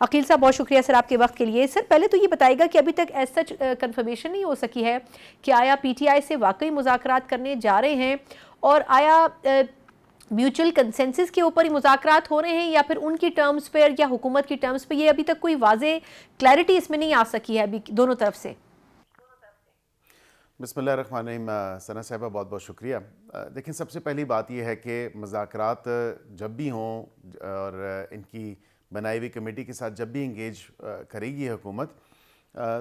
عقیل صاحب بہت شکریہ سر آپ کے وقت کے لیے. سر پہلے تو یہ بتائے گا کہ ابھی تک ایز سچ کنفرمیشن نہیں ہو سکی ہے کہ آیا پی ٹی آئی سے واقعی مذاکرات کرنے جا رہے ہیں, اور آیا میوچل کنسنسس کے اوپر ہی مذاکرات ہو رہے ہیں یا پھر ان کی ٹرمز پہ یا حکومت کی ٹرمز پہ؟ یہ ابھی تک کوئی واضح کلیئرٹی اس میں نہیں آ سکی ہے ابھی دونوں طرف سے. بسم اللہ الرحمن الرحیم. ثنا صاحبہ بہت بہت شکریہ. دیکھیں, سب سے پہلی بات یہ ہے کہ مذاکرات جب بھی ہوں اور ان کی بنائی ہوئی کمیٹی کے ساتھ جب بھی انگیج کرے گی حکومت,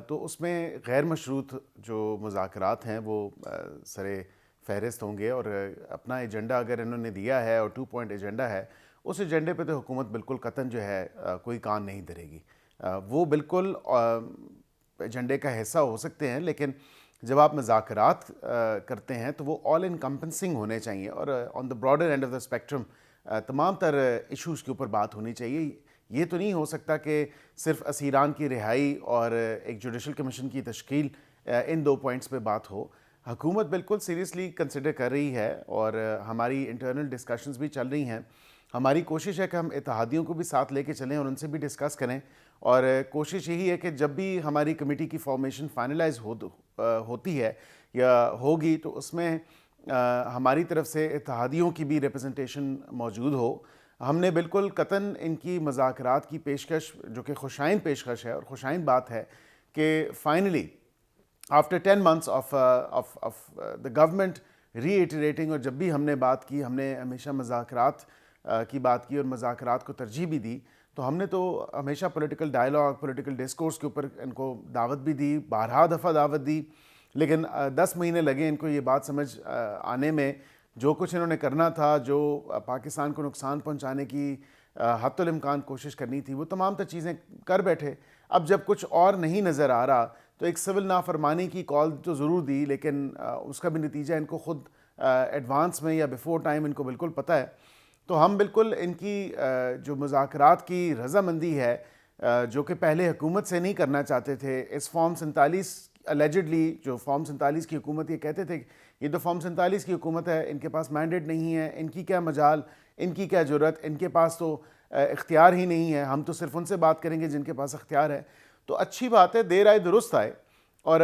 تو اس میں غیر مشروط جو مذاکرات ہیں وہ سرے فہرست ہوں گے, اور اپنا ایجنڈا اگر انہوں نے دیا ہے اور 2 پوائنٹ ایجنڈا ہے, اس ایجنڈے پہ تو حکومت بالکل قطعاً جو ہے کوئی کان نہیں دھرے گی. وہ بالکل ایجنڈے کا حصہ ہو سکتے ہیں, لیکن جب آپ مذاکرات کرتے ہیں تو وہ آل انکمپنسنگ ہونے چاہیے, اور on the broader end of the spectrum تمام تر ایشوز کے اوپر بات ہونی چاہیے. یہ تو نہیں ہو سکتا کہ صرف اسیران کی رہائی اور ایک جوڈیشل کمیشن کی تشکیل ان 2 پوائنٹس پہ بات ہو. حکومت بالکل سیریسلی کنسیڈر کر رہی ہے, اور ہماری انٹرنل ڈسکشنز بھی چل رہی ہیں. ہماری کوشش ہے کہ ہم اتحادیوں کو بھی ساتھ لے کے چلیں اور ان سے بھی ڈسکس کریں, اور کوشش یہی ہے کہ جب بھی ہماری کمیٹی کی فارمیشن فائنلائز ہوتی ہے یا ہوگی تو اس میں ہماری طرف سے اتحادیوں کی بھی ریپرزنٹیشن موجود ہو. ہم نے بالکل قطعاً ان کی مذاکرات کی پیشکش, جو کہ خوشائند پیشکش ہے اور خوشائند بات ہے, کہ finally after 10 months of the government reiterating, اور جب بھی ہم نے بات کی ہم نے ہمیشہ مذاکرات کی بات کی اور مذاکرات کو ترجیح بھی دی. تو ہم نے تو ہمیشہ پولیٹیکل ڈائلاگ, پولیٹیکل ڈسکورس کے اوپر ان کو دعوت بھی دی, بارہا دفعہ دعوت دی, لیکن 10 مہینے لگے ان کو یہ بات سمجھ آنے میں. جو کچھ انہوں نے کرنا تھا, جو پاکستان کو نقصان پہنچانے کی حتی الامکان کوشش کرنی تھی, وہ تمام تر چیزیں کر بیٹھے. اب جب کچھ اور نہیں نظر آ رہا تو ایک سول نافرمانی کی کال تو ضرور دی, لیکن اس کا بھی نتیجہ ان کو خود ایڈوانس میں یا بیفور ٹائم ان کو بالکل پتہ ہے. تو ہم بالکل ان کی جو مذاکرات کی رضامندی ہے, جو کہ پہلے حکومت سے نہیں کرنا چاہتے تھے, اس فارم 47 الیجڈلی جو فارم 47 کی حکومت یہ کہتے تھے یہ تو فارم 47 کی حکومت ہے, ان کے پاس مینڈیٹ نہیں ہے, ان کی کیا مجال, ان کی کیا جرأت, ان کے پاس تو اختیار ہی نہیں ہے, ہم تو صرف ان سے بات کریں گے جن کے پاس اختیار ہے. تو اچھی بات ہے, دیر آئے درست آئے, اور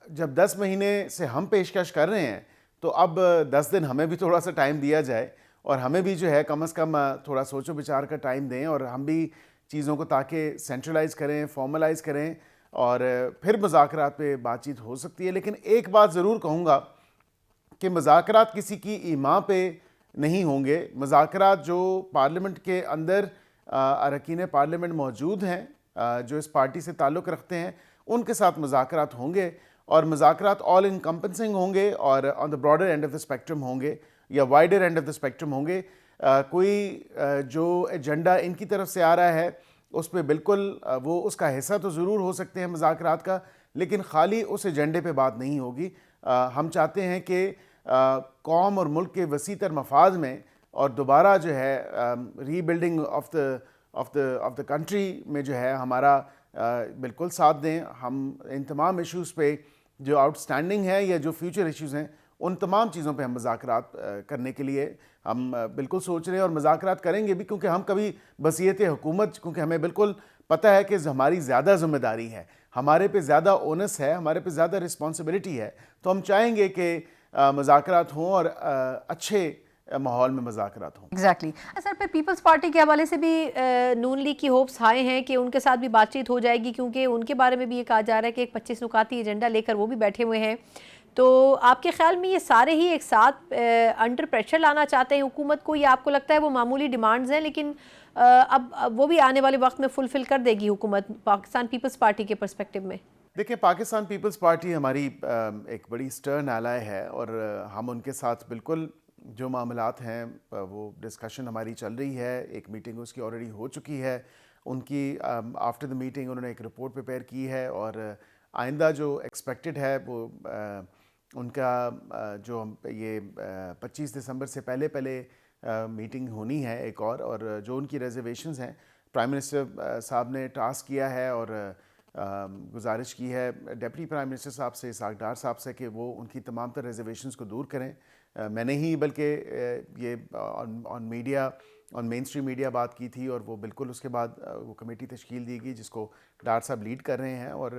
جب 10 مہینے سے ہم پیشکش کر رہے ہیں تو اب 10 دن ہمیں بھی تھوڑا سا ٹائم دیا جائے, اور ہمیں بھی جو ہے کم از کم تھوڑا سوچ و بچار کا ٹائم دیں, اور ہم بھی چیزوں کو تاکہ سینٹرلائز کریں, فارملائز کریں, اور پھر مذاکرات پہ بات چیت ہو سکتی ہے. لیکن ایک بات ضرور کہوں گا کہ مذاکرات کسی کی ایما پہ نہیں ہوں گے. مذاکرات جو پارلیمنٹ کے اندر اراکین پارلیمنٹ موجود ہیں, جو اس پارٹی سے تعلق رکھتے ہیں, ان کے ساتھ مذاکرات ہوں گے, اور مذاکرات آل انکمپنسنگ ہوں گے, اور on the broader end of the spectrum ہوں گے یا wider end of the spectrum ہوں گے. کوئی جو ایجنڈا ان کی طرف سے آ رہا ہے اس پہ بالکل وہ اس کا حصہ تو ضرور ہو سکتے ہیں مذاکرات کا, لیکن خالی اس ایجنڈے پہ بات نہیں ہوگی. ہم چاہتے ہیں کہ قوم اور ملک کے وسیع تر مفاد میں, اور دوبارہ جو ہے ری بلڈنگ آف دا کنٹری میں جو ہے ہمارا بالکل ساتھ دیں. ہم ان تمام ایشوز پہ جو آؤٹ اسٹینڈنگ ہے یا جو فیوچر ایشوز ہیں, ان تمام چیزوں پہ ہم مذاکرات کرنے کے لیے ہم بالکل سوچ رہے ہیں, اور مذاکرات کریں گے بھی, کیونکہ ہم کبھی بصیت حکومت, کیونکہ ہمیں بالکل پتہ ہے کہ ہماری زیادہ ذمہ داری ہے, ہمارے پہ زیادہ اونس ہے, ہمارے پہ زیادہ رسپانسبلٹی ہے, تو ہم چاہیں گے کہ مذاکرات ہوں اور اچھے ماحول میں مذاکرات ہوں. ایگزیکٹلی. سر پہ پیپلز پارٹی کے حوالے سے بھی نون لیگ کی ہوپس ہائے ہیں کہ ان کے ساتھ بھی بات چیت ہو جائے گی, کیونکہ ان کے بارے میں بھی یہ کہا جا رہا ہے کہ ایک 25 نکاتی ایجنڈا لے کر وہ بھی بیٹھے ہوئے ہیں. تو آپ کے خیال میں یہ سارے ہی ایک ساتھ انڈر پریشر لانا چاہتے ہیں حکومت کو, یا آپ کو لگتا ہے وہ معمولی ڈیمانڈز ہیں لیکن اب وہ بھی آنے والے وقت میں فلفل کر دے گی حکومت پاکستان پیپلز پارٹی کے پرسپیکٹو میں؟ دیکھیں, پاکستان پیپلز پارٹی ہماری ایک بڑی سٹرن ایلائی ہے, اور ہم ان کے ساتھ بالکل جو معاملات ہیں وہ ڈسکشن ہماری چل رہی ہے. ایک میٹنگ اس کی آلریڈی ہو چکی ہے. ان کی آفٹر دا میٹنگ انہوں نے ایک رپورٹ پریپیئر کی ہے, اور آئندہ جو ایکسپیکٹڈ ہے وہ ان کا جو یہ 25 دسمبر سے پہلے میٹنگ ہونی ہے ایک اور جو ان کی ریزرویشنز ہیں, پرائم منسٹر صاحب نے ٹاسک کیا ہے اور گزارش کی ہے ڈپٹی پرائم منسٹر صاحب سے, اسحاق ڈار صاحب سے, کہ وہ ان کی تمام تر ریزرویشنز کو دور کریں. میں نے ہی بلکہ یہ آن میڈیا اور مین اسٹریم میڈیا بات کی تھی، اور وہ بالکل اس کے بعد وہ کمیٹی تشکیل دی گئی جس کو ڈار صاحب لیڈ کر رہے ہیں، اور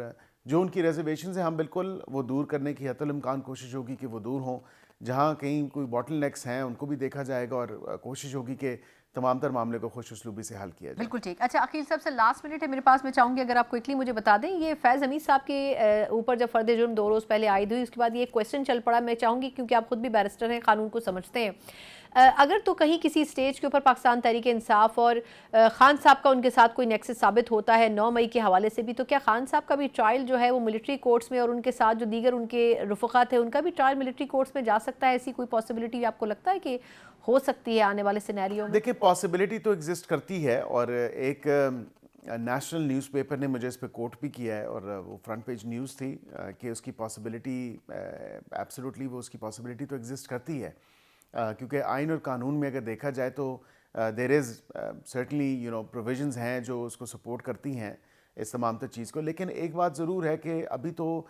جو ان کی ریزرویشنز ہیں ہم بالکل وہ دور کرنے کی حتی الامکان کوشش ہوگی کہ وہ دور ہوں. جہاں کہیں کوئی باٹل نیکس ہیں ان کو بھی دیکھا جائے گا، اور کوشش ہوگی کہ تمام تر معاملے کو خوش اسلوبی سے حل کیا جائے. بالکل ٹھیک. اچھا عقیل صاحب سے لاسٹ منٹ ہے میرے پاس، میں چاہوں گی اگر آپ کوئکلی مجھے بتا دیں، یہ فیض حمید صاحب کے اوپر جب فرد جرم 2 روز پہلے عائد ہوئی، اس کے بعد یہ ایک کویسچن چل پڑا، میں چاہوں گی کیونکہ آپ خود بھی بیرسٹر ہیں، قانون کو سمجھتے ہیں، اگر تو کہیں کسی سٹیج کے اوپر پاکستان تحریک انصاف اور خان صاحب کا ان کے ساتھ کوئی نیکسس ثابت ہوتا ہے 9 مئی کے حوالے سے بھی، تو کیا خان صاحب کا بھی ٹرائل جو ہے وہ ملٹری کورٹس میں، اور ان کے ساتھ جو دیگر ان کے رفقا تھے ان کا بھی ٹرائل ملٹری کورٹس میں جا سکتا ہے؟ ایسی کوئی پاسبلٹی آپ کو لگتا ہے کہ ہو سکتی ہے آنے والے سینیریو میں؟ دیکھیں پاسبلٹی تو ایگزسٹ کرتی ہے، اور ایک نیشنل نیوز پیپر نے مجھے اس پہ کوٹ بھی کیا ہے، اور وہ فرنٹ پیج نیوز تھی کہ اس کی پاسبلٹی ایبسولوٹلی وہ اس کی پاسبلٹی تو ایگزسٹ کرتی ہے، کیونکہ آئین اور قانون میں اگر دیکھا جائے تو دیر از سرٹنلی پروویژنز ہیں جو اس کو سپورٹ کرتی ہیں اس تمام تر چیز کو. لیکن ایک بات ضرور ہے کہ ابھی تو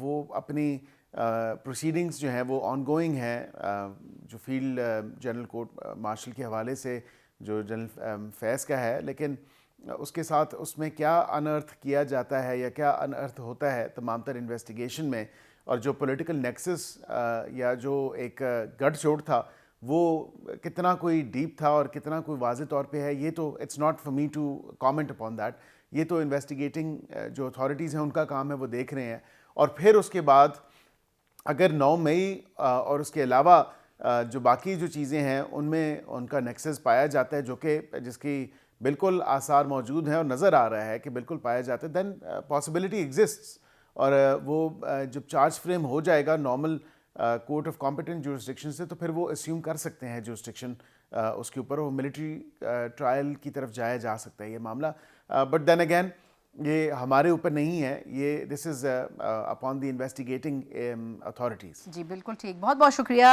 وہ اپنی پروسیڈنگز جو ہیں وہ آن گوئنگ ہیں، جو field general court marshal K حوالے سے جو جنرل فیض کا ہے، لیکن اس کے ساتھ اس میں کیا انرتھ کیا جاتا ہے یا کیا انرتھ ہوتا ہے تمام تر انویسٹیگیشن میں، اور جو پولیٹیکل نیکسس یا جو ایک گڑھ چوڑ تھا وہ کتنا کوئی ڈیپ تھا اور کتنا کوئی واضح طور پہ ہے، یہ تو it's not for me to comment upon that. یہ تو انویسٹیگیٹنگ جو اتھارٹیز ہیں ان کا کام ہے، وہ دیکھ رہے ہیں. اور پھر اس کے بعد اگر 9 مئی اور اس کے علاوہ جو باقی جو چیزیں ہیں ان میں ان کا نیکسس پایا جاتا ہے، جو کہ جس کی بالکل آثار موجود ہیں اور نظر آ رہا ہے کہ بالکل پایا جاتا ہے، دین پاسبلٹی ایگزسٹس. اور وہ جب چارج فریم ہو جائے گا normal court of competent jurisdiction سے، تو پھر وہ اسیوم کر سکتے ہیں جورسڈکشن اس کے اوپر، وہ ملٹری ٹرائل کی طرف جایا جا سکتا ہے یہ معاملہ. بٹ دین اگین یہ ہمارے اوپر نہیں ہے، یہ دس از اپون دی انویسٹیگیٹنگ اتھارٹیز. جی بالکل ٹھیک، بہت بہت شکریہ.